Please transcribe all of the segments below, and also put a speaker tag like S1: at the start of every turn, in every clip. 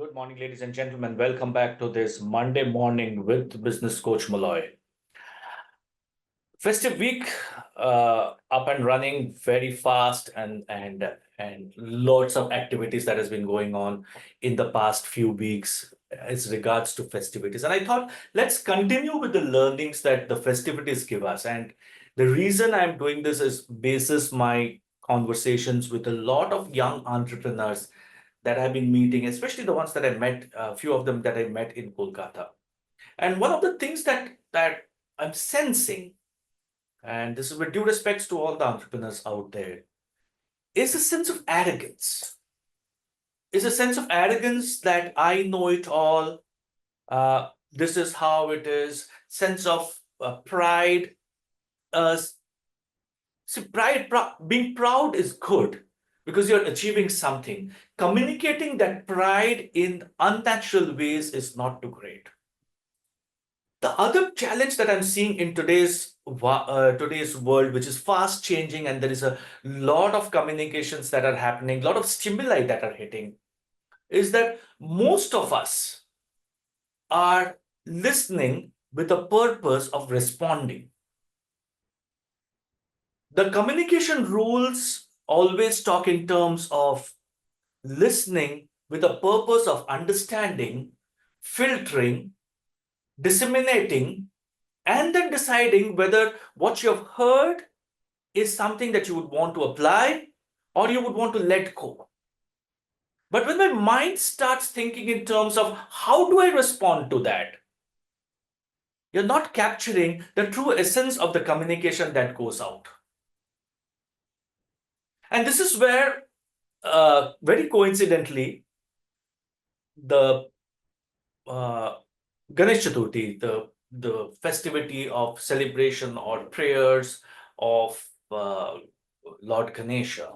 S1: Good morning, ladies and gentlemen. Welcome back to this Monday morning with business coach Malloy. Festive week up and running very fast and lots of activities that has been going on in the past few weeks as regards to festivities. And I thought let's continue with the learnings that the festivities give us. And the reason I'm doing this is basis my conversations with a lot of young entrepreneurs that I've been meeting, especially the ones that I met, a few of them that I met in Kolkata. And one of the things that I'm sensing, and this is with due respects to all the entrepreneurs out there, is a sense of arrogance. Is a sense of arrogance that I know it all. This is how it is. Sense of pride. See, being proud is good because you're achieving something. Communicating that pride in unnatural ways is not too great. The other challenge that I'm seeing in today's world, which is fast changing, and there is a lot of communications that are happening, a lot of stimuli that are hitting, is that most of us are listening with the purpose of responding. The communication rules always talk in terms of listening with the purpose of understanding, filtering, disseminating, and then deciding whether what you have heard is something that you would want to apply or you would want to let go. But when my mind starts thinking in terms of how do I respond to that, you're not capturing the true essence of the communication that goes out. And this is where, very coincidentally, the Ganesh Chaturthi, the festivity of celebration or prayers of Lord Ganesha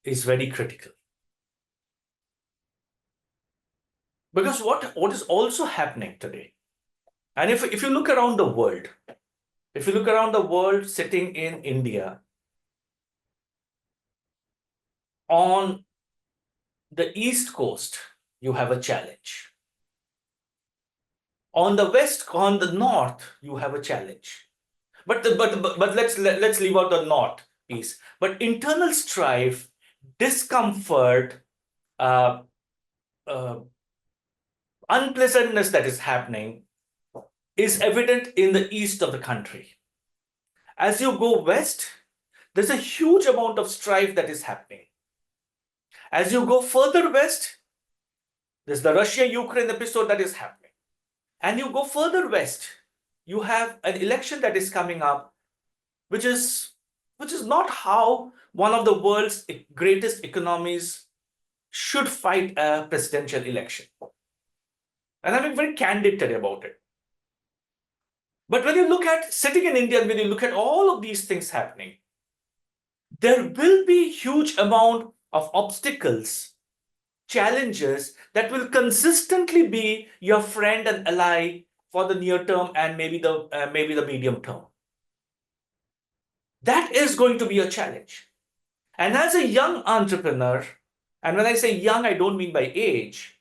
S1: is very critical. Because what is also happening today, and if you look around the world, sitting in India, on the East Coast, you have a challenge. On the north, you have a challenge. But let's leave out the north piece. But internal strife, discomfort, uh, uh, unpleasantness that is happening is evident in the east of the country. As you go west, there's a huge amount of strife that is happening. As you go further west, there's the Russia-Ukraine episode that is happening. And you go further west, you have an election that is coming up, which is not how one of the world's greatest economies should fight a presidential election. And I'm being very candid today about it. But when you look at sitting in India, and when you look at all of these things happening, there will be huge amount of obstacles, challenges that will consistently be your friend and ally for the near term and maybe the medium term. That is going to be a challenge. And as a young entrepreneur, and when I say young, I don't mean by age,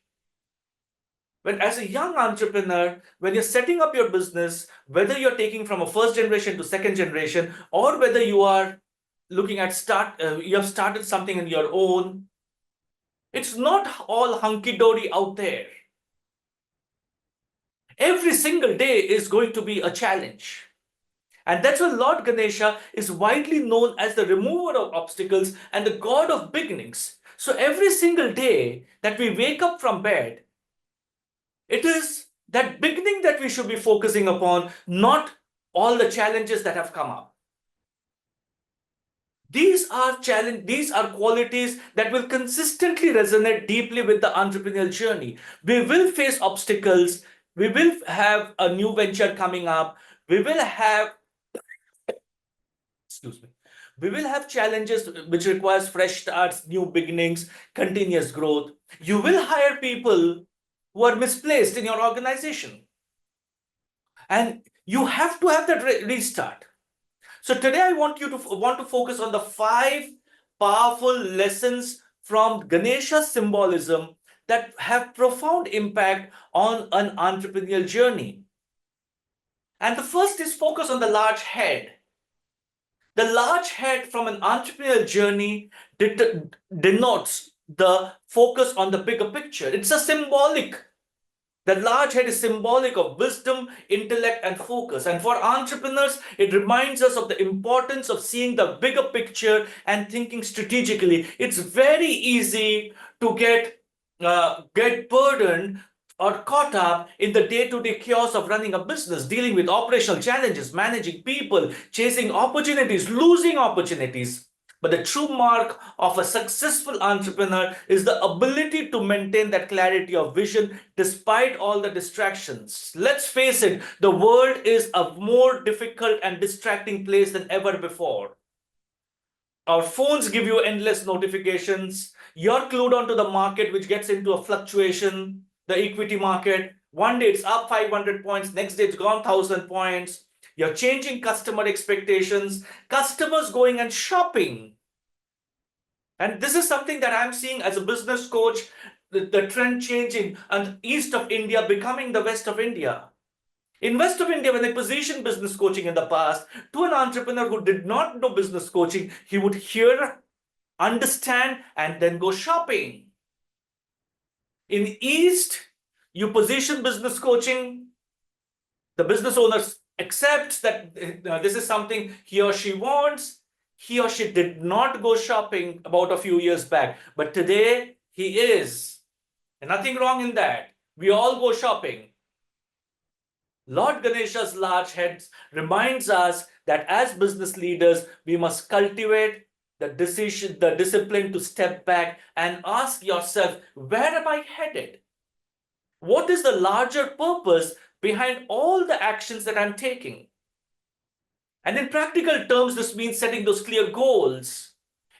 S1: but as a young entrepreneur, when you're setting up your business, whether you're taking from a first generation to second generation, or whether you are looking at you have started something on your own, it's not all hunky-dory out there. Every single day is going to be a challenge. And that's why Lord Ganesha is widely known as the remover of obstacles and the god of beginnings. So every single day that we wake up from bed, it is that beginning that we should be focusing upon, not all the challenges that have come up. These are qualities that will consistently resonate deeply with the entrepreneurial journey. We will face obstacles. We will have a new venture coming up. We will have, we will have challenges which requires fresh starts, new beginnings, continuous growth. You will hire people who are misplaced in your organization. And you have to have that restart. So today I want to focus on the 5 powerful lessons from Ganesha's symbolism that have profound impact on an entrepreneurial journey. And the first is focus on the large head. The large head from an entrepreneurial journey denotes the focus on the bigger picture. It's a symbolic. The large head is symbolic of wisdom, intellect, and focus. And for entrepreneurs, it reminds us of the importance of seeing the bigger picture and thinking strategically. It's very easy to get burdened or caught up in the day-to-day chaos of running a business, dealing with operational challenges, managing people, chasing opportunities, losing opportunities. But the true mark of a successful entrepreneur is the ability to maintain that clarity of vision despite all the distractions. Let's face it, the world is a more difficult and distracting place than ever before. Our phones give you endless notifications. You're glued onto the market, which gets into a fluctuation, the equity market. One day it's up 500 points, next day it's gone 1,000 points. You're changing customer expectations, customers going and shopping. And this is something that I'm seeing as a business coach, the trend changing and east of India becoming the west of India. In west of India, when they positioned business coaching in the past, to an entrepreneur who did not know business coaching, he would hear, understand, and then go shopping. In east, you position business coaching, the business owner accepts that this is something he or she wants. He or she did not go shopping about a few years back, but today he is. And nothing wrong in that. We all go shopping. Lord Ganesha's large head reminds us that as business leaders, we must cultivate the discipline to step back and ask yourself, where am I headed? What is the larger purpose behind all the actions that I'm taking? And in practical terms, this means setting those clear goals,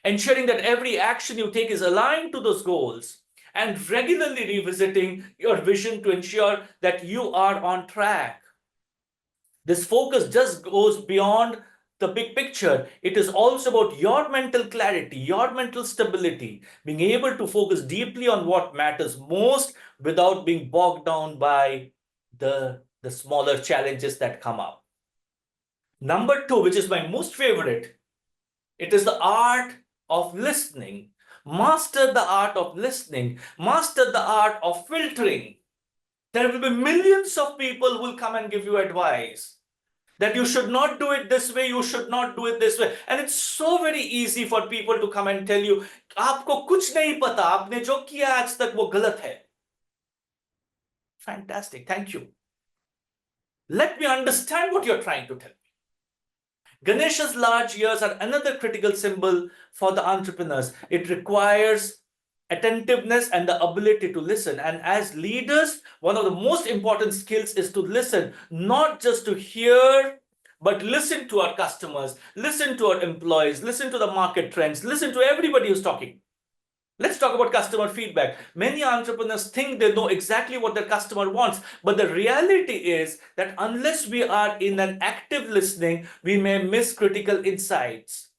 S1: ensuring that every action you take is aligned to those goals, and regularly revisiting your vision to ensure that you are on track. This focus just goes beyond the big picture. It is also about your mental clarity, your mental stability, being able to focus deeply on what matters most without being bogged down by the smaller challenges that come up. Number two, which is my most favorite, it is the art of listening. Master the art of listening. Master the art of filtering. There will be millions of people who will come and give you advice that you should not do it this way, you should not do it this way. And it's so very easy for people to come and tell you, आपको कुछ नहीं पता, आपने जो किया आज तक वो गलत है. Fantastic, thank you. Let me understand what you're trying to tell me. Ganesha's large ears are another critical symbol for the entrepreneurs. It requires attentiveness and the ability to listen. And as leaders, one of the most important skills is to listen, not just to hear, but listen to our customers, listen to our employees, listen to the market trends, listen to everybody who's talking. Let's talk about customer feedback. Many entrepreneurs think they know exactly what their customer wants, but the reality is that unless we are in an active listening, we may miss critical insights.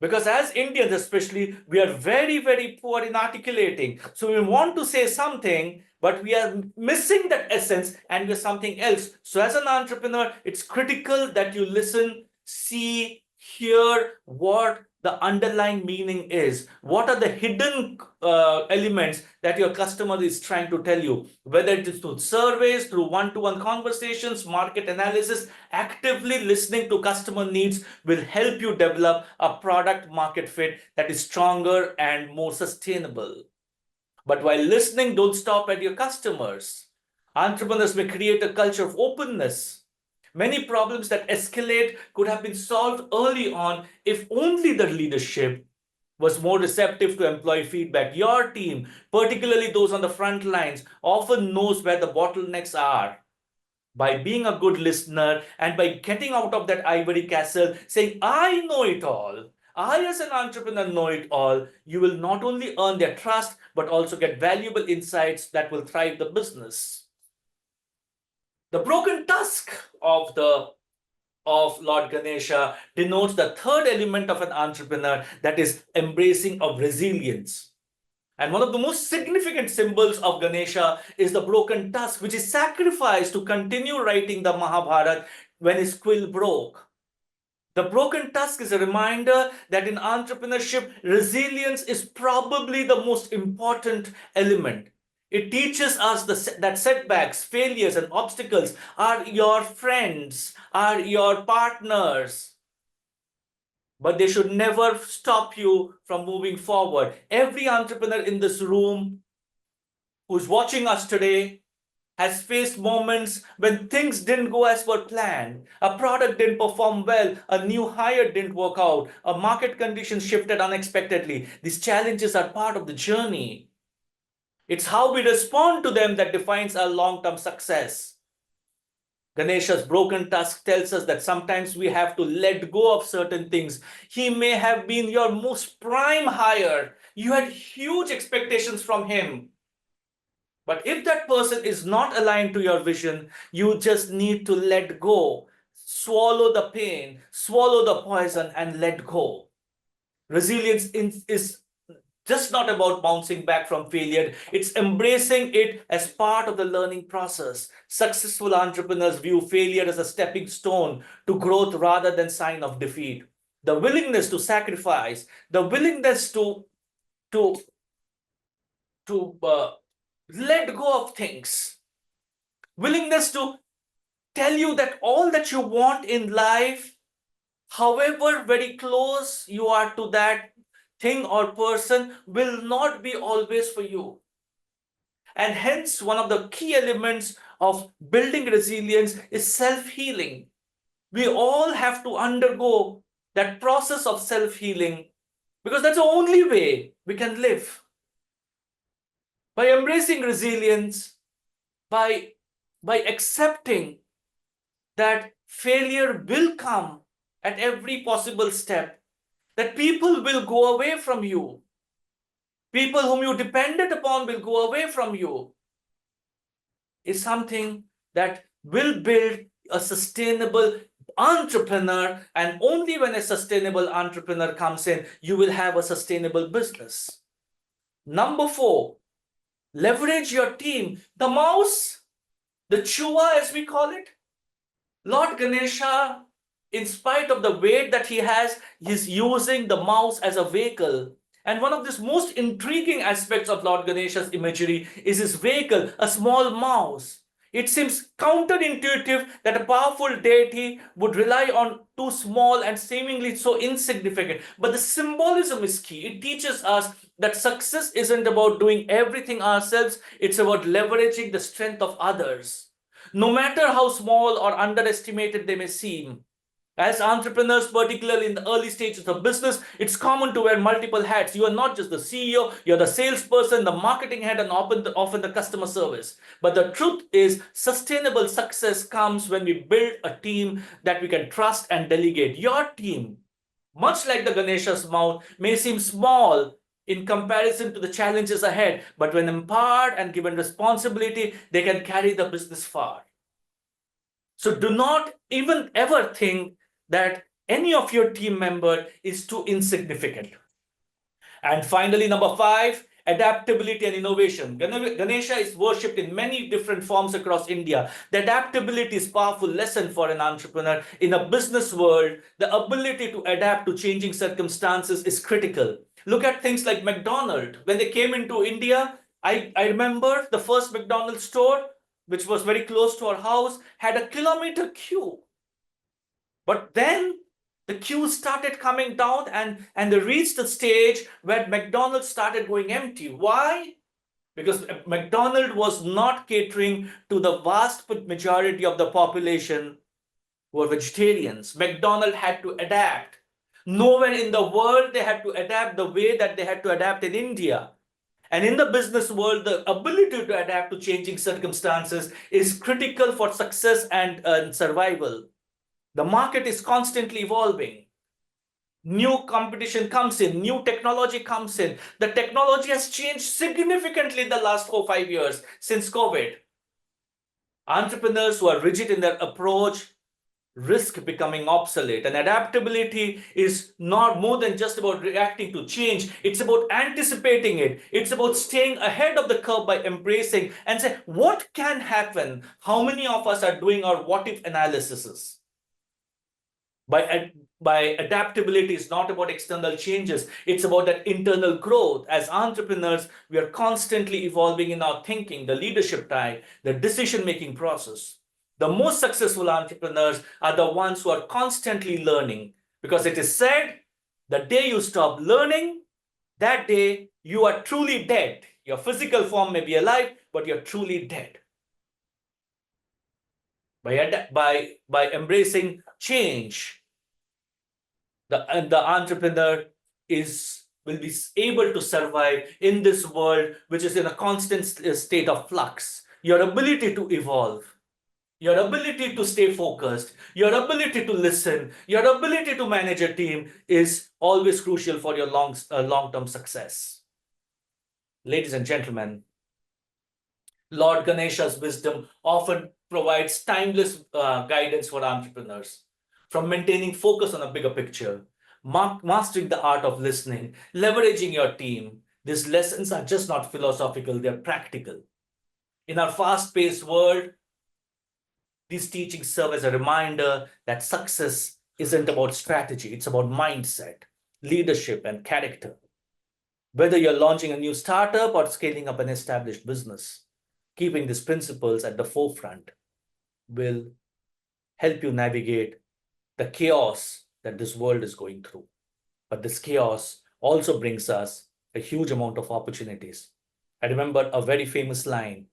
S1: Because as Indians especially, we are very, very poor in articulating. So we want to say something, but we are missing that essence and we're something else. So as an entrepreneur, it's critical that you listen, see, hear what the underlying meaning is. What are the hidden elements that your customer is trying to tell you? Whether it is through surveys, through one-to-one conversations, market analysis, actively listening to customer needs will help you develop a product market fit that is stronger and more sustainable. But while listening, don't stop at your customers. Entrepreneurs may create a culture of openness. Many problems that escalate could have been solved early on if only the leadership was more receptive to employee feedback. Your team, particularly those on the front lines, often knows where the bottlenecks are. By being a good listener and by getting out of that ivory castle, saying, I know it all, I as an entrepreneur know it all, you will not only earn their trust, but also get valuable insights that will thrive the business. The broken tusk of Lord Ganesha denotes the third element of an entrepreneur, that is embracing of resilience. And one of the most significant symbols of Ganesha is the broken tusk, which is sacrificed to continue writing the Mahabharata when his quill broke. The broken tusk is a reminder that in entrepreneurship, resilience is probably the most important element. It teaches us that setbacks, failures, and obstacles are your friends, are your partners, but they should never stop you from moving forward. Every entrepreneur in this room who's watching us today has faced moments when things didn't go as per plan. A product didn't perform well, a new hire didn't work out, a market condition shifted unexpectedly. These challenges are part of the journey. It's how we respond to them that defines our long-term success. Ganesha's broken tusk tells us that sometimes we have to let go of certain things. He may have been your most prime hire. You had huge expectations from him. But if that person is not aligned to your vision, you just need to let go. Swallow the pain, swallow the poison, and let go. Resilience is just not about bouncing back from failure. It's embracing it as part of the learning process. Successful entrepreneurs view failure as a stepping stone to growth rather than sign of defeat. The willingness to sacrifice, the willingness to let go of things, willingness to tell you that all that you want in life, however very close you are to that thing or person, will not be always for you. And hence, one of the key elements of building resilience is self-healing. We all have to undergo that process of self-healing because that's the only way we can live. By embracing resilience, by accepting that failure will come at every possible step, that people will go away from you, people whom you depended upon will go away from you, is something that will build a sustainable entrepreneur. And only when a sustainable entrepreneur comes in, you will have a sustainable business. Number 4, leverage your team. The mouse, the 𝗕𝗂𝘀𝗀𝗀 as we call it, Lord Ganesha, in spite of the weight that he has, he's using the mouse as a vehicle. And one of the most intriguing aspects of Lord Ganesha's imagery is his vehicle, a small mouse. It seems counterintuitive that a powerful deity would rely on too small and seemingly so insignificant. But the symbolism is key. It teaches us that success isn't about doing everything ourselves. It's about leveraging the strength of others, no matter how small or underestimated they may seem. As entrepreneurs, particularly in the early stages of business, it's common to wear multiple hats. You are not just the CEO, you're the salesperson, the marketing head, and often the customer service. But the truth is, sustainable success comes when we build a team that we can trust and delegate. Your team, much like the Ganesha's mouth, may seem small in comparison to the challenges ahead, but when empowered and given responsibility, they can carry the business far. So do not even ever think that any of your team member is too insignificant. And finally, number 5, adaptability and innovation. Ganesha is worshipped in many different forms across India. The adaptability is a powerful lesson for an entrepreneur. In a business world, the ability to adapt to changing circumstances is critical. Look at things like McDonald's. When they came into India, I remember the first McDonald's store, which was very close to our house, had a kilometer queue. But then the queues started coming down and they reached the stage where McDonald's started going empty. Why? Because McDonald's was not catering to the vast majority of the population who were vegetarians. McDonald's had to adapt. Nowhere in the world they had to adapt the way that they had to adapt in India. And in the business world, the ability to adapt to changing circumstances is critical for success and survival. The market is constantly evolving. New competition comes in, new technology comes in. The technology has changed significantly in the last 4-5 years since COVID. Entrepreneurs who are rigid in their approach risk becoming obsolete. And adaptability is not more than just about reacting to change. It's about anticipating it. It's about staying ahead of the curve by embracing and say, what can happen? How many of us are doing our what if analyses? By adaptability is not about external changes. It's about that internal growth. As entrepreneurs, we are constantly evolving in our thinking, the leadership type, the decision-making process. The most successful entrepreneurs are the ones who are constantly learning, because it is said, the day you stop learning, that day you are truly dead. Your physical form may be alive, but you're truly dead. By embracing change, the entrepreneur will be able to survive in this world which is in a constant state of flux. Your ability to evolve, your ability to stay focused, your ability to listen, your ability to manage a team is always crucial for your long-term success. Ladies and gentlemen, Lord Ganesha's wisdom often provides timeless guidance for entrepreneurs. From maintaining focus on a bigger picture, mastering the art of listening, leveraging your team, these lessons are just not philosophical, they're practical. In our fast-paced world, these teachings serve as a reminder that success isn't about strategy, it's about mindset, leadership, and character. Whether you're launching a new startup or scaling up an established business, keeping these principles at the forefront will help you navigate the chaos that this world is going through. But this chaos also brings us a huge amount of opportunities. I remember a very famous line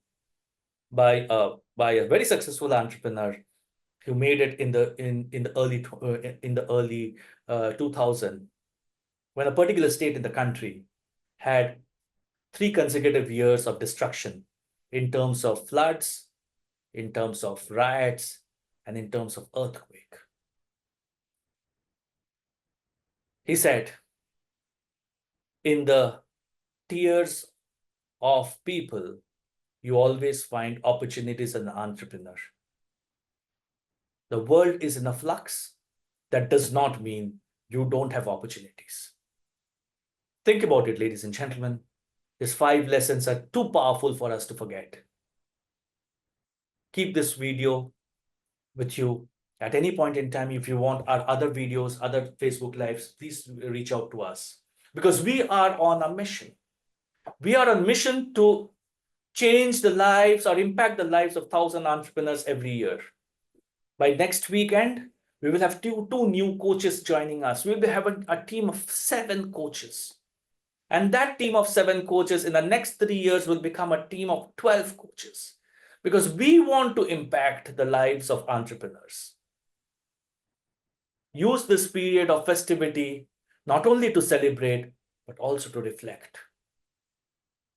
S1: by a very successful entrepreneur who made it in the early 2000, when a particular state in the country had 3 consecutive years of destruction in terms of floods, in terms of riots, and in terms of earthquake. He said, in the tears of people, you always find opportunities in the entrepreneur. The world is in a flux. That does not mean you don't have opportunities. Think about it, ladies and gentlemen. These 5 lessons are too powerful for us to forget. Keep this video with you at any point in time. If you want our other videos, other Facebook Lives, please reach out to us, because we are on a mission. We are on a mission to change the lives or impact the lives of 1,000 entrepreneurs every year. By next weekend, we will have two new coaches joining us. We will have a team of 7 coaches. And that team of 7 coaches in the next 3 years will become a team of 12 coaches, because we want to impact the lives of entrepreneurs. Use this period of festivity not only to celebrate, but also to reflect.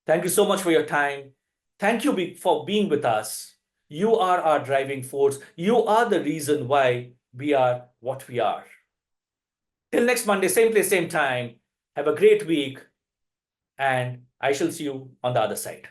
S1: Thank you so much for your time. Thank you for being with us. You are our driving force. You are the reason why we are what we are. Till next Monday, same place, same time. Have a great week, and I shall see you on the other side.